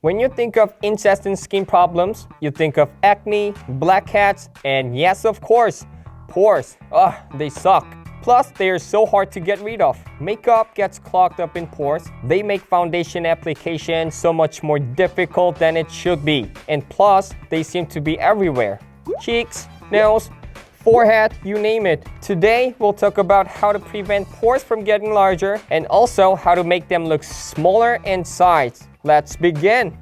When you think of incessant skin problems, you think of acne, blackheads, and yes, of course, pores. Ugh, they suck. Plus, they are so hard to get rid of. Makeup gets clogged up in pores. They make foundation application so much more difficult than it should be. And plus, they seem to be everywhere. Cheeks, nails, forehead, you name it. Today, we'll talk about how to prevent pores from getting larger and also how to make them look smaller in size. Let's begin.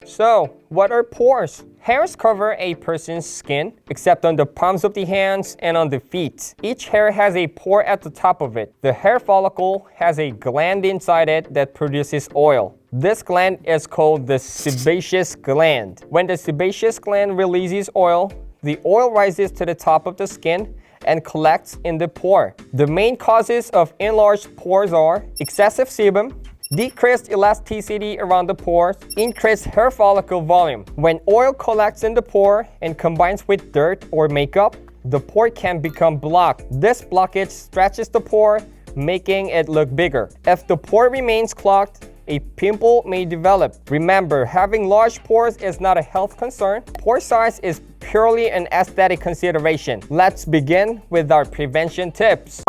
So, what are pores? Hairs cover a person's skin, except on the palms of the hands and on the feet. Each hair has a pore at the top of it. The hair follicle has a gland inside it that produces oil. This gland is called the sebaceous gland. When the sebaceous gland releases oil, the oil rises to the top of the skin and collects in the pore. The main causes of enlarged pores are excessive sebum, decreased elasticity around the pores, increased hair follicle volume. When oil collects in the pore and combines with dirt or makeup, the pore can become blocked. This blockage stretches the pore, making it look bigger. If the pore remains clogged, a pimple may develop. Remember, having large pores is not a health concern. Pore size is purely an aesthetic consideration. Let's begin with our prevention tips.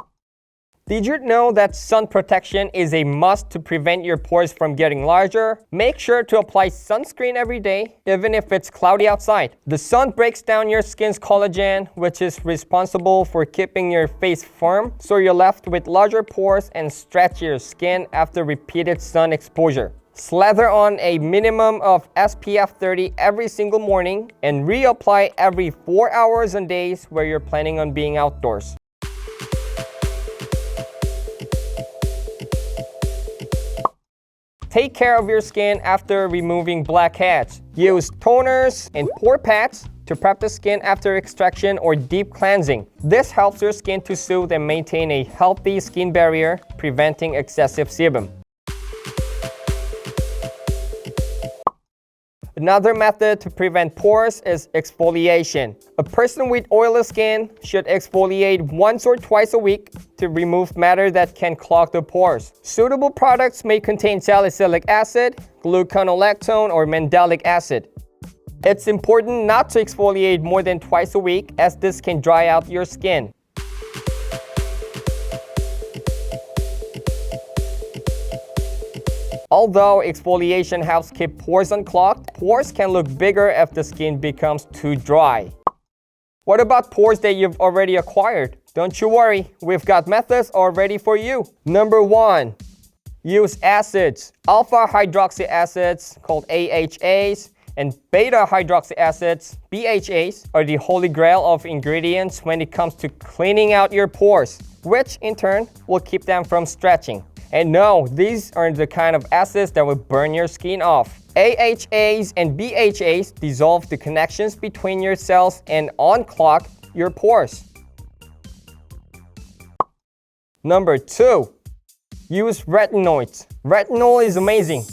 Did you know that sun protection is a must to prevent your pores from getting larger? Make sure to apply sunscreen every day, even if it's cloudy outside. The sun breaks down your skin's collagen, which is responsible for keeping your face firm, so you're left with larger pores and stretchier skin after repeated sun exposure. Slather on a minimum of SPF 30 every single morning and reapply every 4 hours on days where you're planning on being outdoors. Take care of your skin after removing blackheads. Use toners and pore pads to prep the skin after extraction or deep cleansing. This helps your skin to soothe and maintain a healthy skin barrier, preventing excessive sebum. Another method to prevent pores is exfoliation. A person with oily skin should exfoliate once or twice a week to remove matter that can clog the pores. Suitable products may contain salicylic acid, gluconolactone, or mandelic acid. It's important not to exfoliate more than twice a week, as this can dry out your skin. Although exfoliation helps keep pores unclogged, pores can look bigger if the skin becomes too dry. What about pores that you've already acquired? Don't you worry, we've got methods already for you. Number 1, use acids. Alpha hydroxy acids, called AHAs, and beta hydroxy acids, BHAs, are the holy grail of ingredients when it comes to cleaning out your pores, which in turn will keep them from stretching. And no, these aren't the kind of acids that will burn your skin off. AHAs and BHAs dissolve the connections between your cells and unclog your pores. Number 2, use retinoids. Retinol is amazing.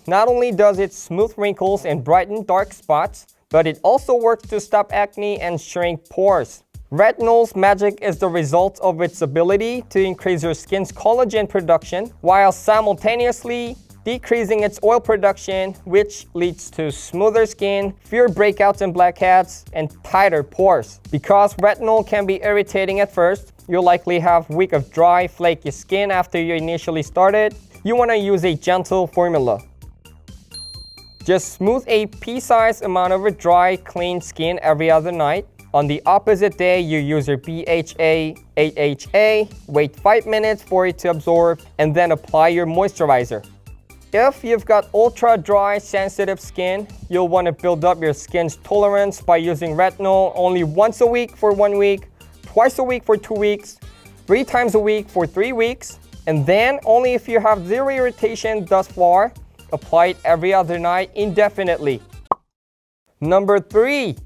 Not only does it smooth wrinkles and brighten dark spots, but it also works to stop acne and shrink pores. Retinol's magic is the result of its ability to increase your skin's collagen production while simultaneously decreasing its oil production, which leads to smoother skin, fewer breakouts and blackheads, and tighter pores. Because retinol can be irritating at first, you'll likely have a week of dry, flaky skin after you initially started. You want to use a gentle formula. Just smooth a pea-sized amount over dry, clean skin every other night. On the opposite day, you use your BHA, AHA, wait 5 minutes for it to absorb, and then apply your moisturizer. If you've got ultra dry, sensitive skin, you'll want to build up your skin's tolerance by using retinol only once a week for 1 week, twice a week for 2 weeks, 3 times a week for 3 weeks, and then only if you have zero irritation thus far, apply it every other night indefinitely. Number 3,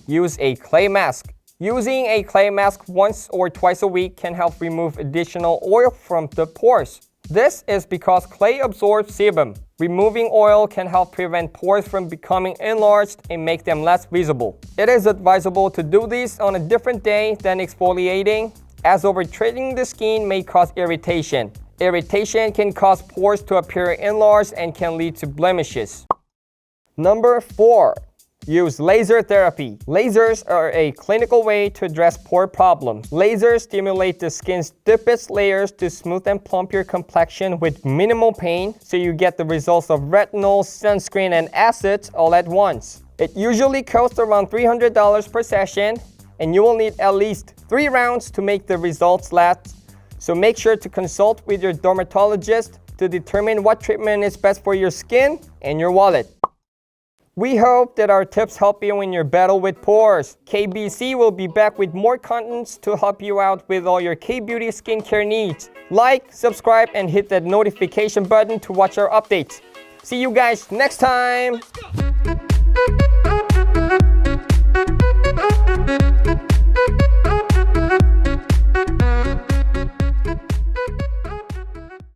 use a clay mask. Using a clay mask once or twice a week can help remove additional oil from the pores. This is because clay absorbs sebum. Removing oil can help prevent pores from becoming enlarged and make them less visible. It is advisable to do this on a different day than exfoliating, as overtreating the skin may cause irritation. Irritation can cause pores to appear enlarged and can lead to blemishes. Number 4. Use laser therapy. Lasers are a clinical way to address pore problems. Lasers stimulate the skin's deepest layers to smooth and plump your complexion with minimal pain, so you get the results of retinol, sunscreen, and acids all at once. It usually costs around $300 per session, and you will need at least 3 rounds to make the results last. So make sure to consult with your dermatologist to determine what treatment is best for your skin and your wallet. We hope that our tips help you in your battle with pores. KBC will be back with more contents to help you out with all your K-Beauty skincare needs. Like, subscribe, and hit that notification button to watch our updates. See you guys next time!